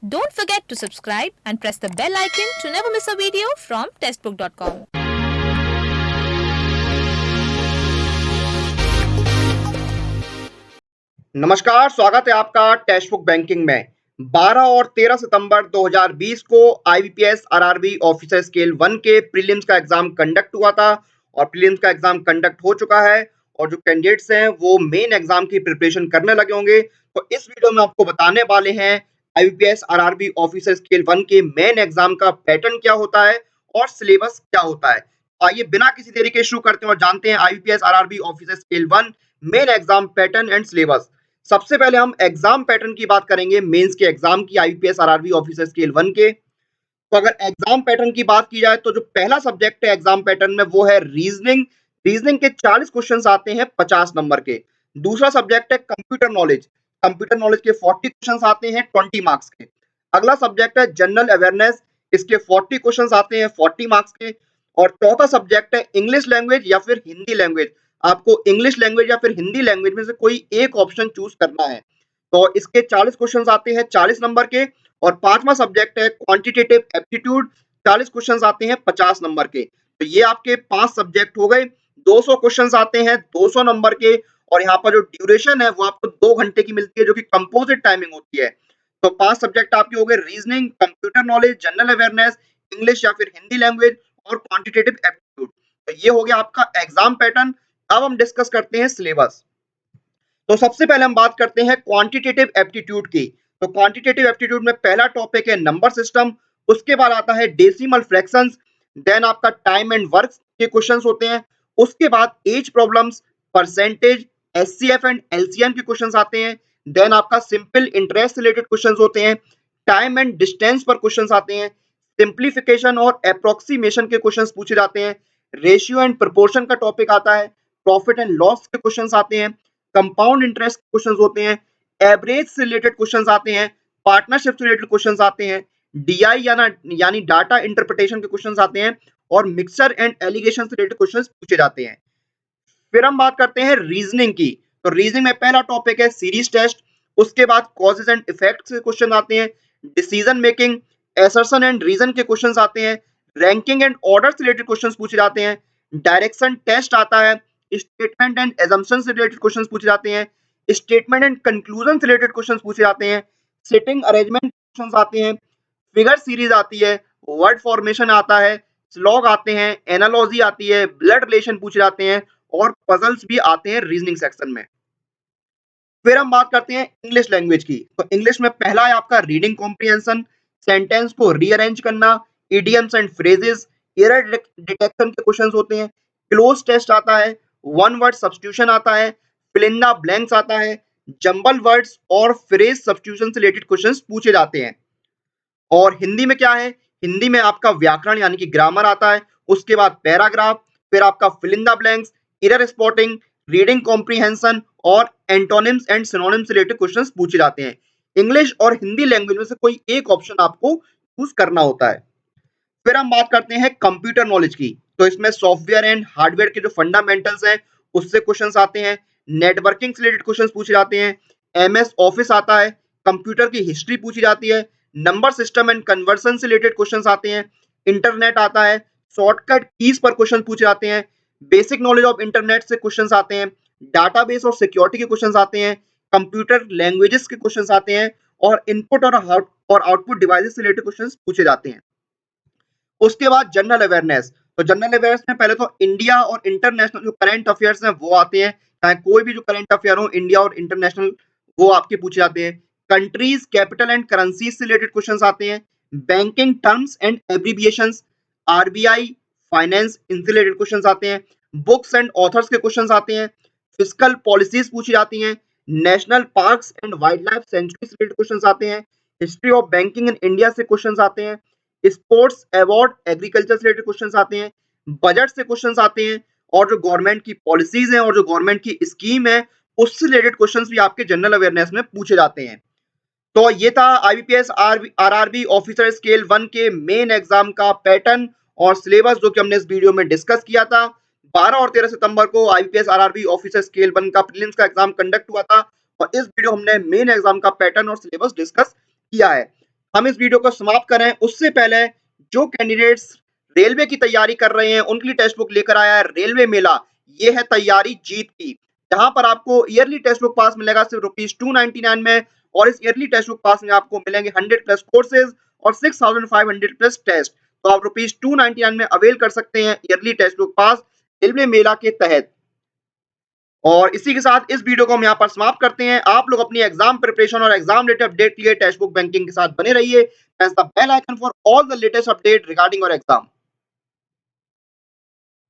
Don't forget to subscribe and press the bell icon to never miss a video from testbook.com. नमस्कार, स्वागत है आपका test book banking में। 12 और 13 सितंबर 2020 को आईबीपीएस आरआरबी ऑफिसर स्केल 1 के प्रीलिम्स का एग्जाम कंडक्ट हुआ था और प्रीलिम्स का एग्जाम कंडक्ट हो चुका है और जो कैंडिडेट्स हैं वो मेन एग्जाम की प्रिपरेशन करने लगे होंगे। तो इस वीडियो में आपको बताने वाले हैं आईबीपीएस आरआरबी ऑफिसर स्केल 1 के मेन एग्जाम का पैटर्न क्या होता है और सिलेबस क्या होता है। आइए बिना किसी देरी के शुरू करते हैं और जानते हैं IBPS RRB officer scale 1 main exam pattern and syllabus. सबसे पहले हम एग्जाम पैटर्न की बात करेंगे, मेंस के एग्जाम की आईपीएस आरआरबी ऑफिसर स्केल 1 के। तो अगर एग्जाम पैटर्न की बात की जाए तो जो पहला सब्जेक्ट है एग्जाम पैटर्न में वो है रीजनिंग। रीजनिंग के 40 क्वेश्चंस आते हैं 50 नंबर के। दूसरा सब्जेक्ट है कंप्यूटर नॉलेज। कंप्यूटर नॉलेज के 40 क्वेश्चंस आते हैं 20 मार्क्स के। अगला सब्जेक्ट है जनरल अवेयरनेस, इसके 40 क्वेश्चंस आते हैं 40 मार्क्स के। और चौथा सब्जेक्ट है इंग्लिश लैंग्वेज या फिर हिंदी लैंग्वेज। आपको इंग्लिश लैंग्वेज या फिर हिंदी लैंग्वेज में से कोई एक ऑप्शन चूज करना है। तो इसके 40 क्वेश्चंस आते हैं 40 नंबर के। और पांचवा सब्जेक्ट है क्वांटिटेटिव एप्टीट्यूड, 40 क्वेश्चंस आते हैं 50 नंबर के। तो ये आपके 5 सब्जेक्ट हो गए। 200 क्वेश्चंस आते हैं 200 नंबर के। और यहाँ पर जो ड्यूरेशन है वो आपको 2 घंटे की मिलती है, जो कि कंपोजिट टाइमिंग होती है। तो 5 सब्जेक्ट आपके हो गए reasoning, computer knowledge, general awareness, English या फिर हिंदी लैंग्वेज और क्वांटिटेटिव एप्टीट्यूड। तो ये हो गया आपका एग्जाम पैटर्न। अब हम डिस्कस करते हैं सिलेबस। तो सबसे पहले हम बात करते हैं क्वांटिटेटिव एप्टीट्यूड की। तो क्वांटिटेटिव एप्टीट्यूड में पहला टॉपिक है नंबर सिस्टम, उसके बाद आता है डेसिमल फ्रैक्शंस, देन आपका टाइम एंड वर्क के क्वेश्चंस होते हैं। उसके बाद age problems, percentage, HCF and LCM के क्वेश्चंस आते हैं। देन आपका सिंपल इंटरेस्ट रिलेटेड क्वेश्चंस होते हैं। टाइम एंड डिस्टेंस पर क्वेश्चंस आते हैं। सिंप्लीफिकेशन और अप्रोक्सीमेशन के क्वेश्चंस पूछे जाते हैं। रेशियो एंड प्रोपोर्शन का टॉपिक आता है। प्रॉफिट एंड लॉस के क्वेश्चंस आते हैं। कंपाउंड इंटरेस्ट क्वेश्चंस होते हैं। एवरेज से रिलेटेड क्वेश्चंस आते हैं। पार्टनरशिप से रिलेटेड क्वेश्चंस आते हैं। डीआई यानी डाटा इंटरप्रिटेशन के क्वेश्चंस आते हैं। और मिक्सचर एंड एलिगेशन से रिलेटेड क्वेश्चंस पूछे जाते हैं। फिर हम बात करते हैं रीजनिंग की। तो रीजनिंग में पहला टॉपिक है सीरीज टेस्ट, उसके बाद कॉजेज एंड इफेक्ट्स के क्वेश्चन आते हैं। Decision making, assertion and reason के क्वेश्चंस आते हैं। रैंकिंग एंड ऑर्डर से रिलेटेड क्वेश्चंस पूछे जाते हैं। डायरेक्शन टेस्ट आता है। स्टेटमेंट एंड एजम्पशन से रिलेटेड क्वेश्चंस पूछे जाते हैं। स्टेटमेंट एंड कंक्लूजन से रिलेटेड क्वेश्चंस पूछे जाते हैं। सिटिंग अरेंजमेंट क्वेश्चंस आते हैं। फिगर सीरीज आती है। वर्ड फॉर्मेशन आता है। स्लॉग आते हैं। एनालॉजी आती है। ब्लड रिलेशन पूछे जाते हैं। और पजल्स भी आते हैं रीजनिंग सेक्शन में। फिर हम बात करते हैं इंग्लिश लैंग्वेज की। तो इंग्लिश में पहला है आपका रीडिंग कॉम्प्रिहेंशन, सेंटेंस को रीअरेंज करना, idioms and phrases, error detection के क्वेश्चंस होते हैं। क्लोज टेस्ट आता है। वन वर्ड सब्स्टिट्यूशन आता है। फिल इन द ब्लैंक्स आता है। जंबल वर्ड्स और फ्रेज सब्स्टिट्यूशन से रिलेटेड क्वेश्चंस पूछे जाते हैं। और हिंदी में क्या है, हिंदी में आपका व्याकरण यानी कि ग्रामर आता है। उसके बाद पैराग्राफ, फिर आपका fill in the blanks, error spotting, reading comprehension और एंटोनिम्स एंड सिनोनिम्स से रिलेटेड क्वेश्चंस पूछे जाते हैं। इंग्लिश और हिंदी लैंग्वेज में से कोई एक ऑप्शन आपको चूज करना होता है। फिर हम बात करते हैं कंप्यूटर नॉलेज की। तो इसमें सॉफ्टवेयर एंड हार्डवेयर के जो फंडामेंटल्स हैं उससे क्वेश्चंस आते हैं। नेटवर्किंग से रिलेटेड क्वेश्चंस पूछे जाते हैं। एमएस ऑफिस आता है। कंप्यूटर की हिस्ट्री पूछी जाती है। नंबर सिस्टम एंड कन्वर्सन से रिलेटेड क्वेश्चंस आते हैं। इंटरनेट आता है। शॉर्टकट कीज पर क्वेश्चन पूछे जाते हैं। बेसिक नॉलेज ऑफ इंटरनेट से क्वेश्चंस आते हैं। डाटाबेस और सिक्योरिटी के क्वेश्चंस आते हैं। कंप्यूटर लैंग्वेजेस के क्वेश्चंस आते हैं। और इनपुट और आउटपुट डिवाइसेस से रिलेटेड क्वेश्चंस पूछे जाते हैं। उसके बाद जनरल अवेयरनेस। तो जनरल अवेयरनेस में पहले तो इंडिया और इंटरनेशनल जो करंट अफेयर्स हैं वो आते हैं। चाहे कोई भी जो करंट अफेयर हो इंडिया और इंटरनेशनल, वो आपके पूछे जाते हैं। कंट्रीज, कैपिटल एंड करेंसीज से रिलेटेड क्वेश्चंस आते हैं। Banking terms and abbreviations, RBI, finance, इनसे रिलेटेड क्वेश्चंस आते हैं। बुक्स एंड ऑथर्स के क्वेश्चंस आते हैं। फिस्कल पॉलिसीज पूछी जाती हैं। National parks and wild life sanctuary से रिलेटेड क्वेश्चंस आते हैं। History of banking in India से क्वेश्चंस आते हैं। स्पोर्ट्स अवार्ड, एग्रीकल्चर से रिलेटेड क्वेश्चंस आते हैं। बजट से क्वेश्चंस आते हैं। और जो गवर्नमेंट की पॉलिसीज हैं और जो गवर्नमेंट की स्कीम है उससे रिलेटेड क्वेश्चंस भी आपके जनरल अवेयरनेस में पूछे जाते हैं। तो ये था आईबीपीएस आरआरबी ऑफिसर स्केल 1 के मेन एग्जाम का पैटर्न और सिलेबस, जो कि हमने इस वीडियो में डिस्कस किया था। 12 और 13 सितंबर को आईबीपीएस आरआरबी ऑफिसर स्केल 1 का प्रीलिम्स का एग्जाम कंडक्ट हुआ था और इस वीडियो हमने मेन एग्जाम का पैटर्न और सिलेबस डिस्कस किया है। हम इस वीडियो को समाप्त करें उससे पहले जो कैंडिडेट्स रेलवे की तैयारी कर रहे हैं उनके लिए टेक्स्ट बुक लेकर आया है रेलवे मेला। ये है तैयारी जीत की, जहां पर आपको ईयरली टेक्स्ट बुक पास मिलेगा सिर्फ ₹299 में, और इस ईयरली टेक्स्ट बुक पास में आपको मिलेंगे 100 प्लस कोर्सेज और 6500 प्लस टेस्ट। तो आप ₹299 में अवेल कर सकते हैं ईयरली टेक्स्ट बुक पास रेलवे मेला के तहत। और इसी के साथ इस वीडियो को हम यहाँ पर समाप्त करते हैं। आप लोग अपनी एग्जाम प्रिपरेशन और एग्जाम रिलेटेड अपडेट के लिए टेक्स्ट बुक बैंकिंग के साथ बने रहिए। Press the bell icon for all the latest update regarding your exam.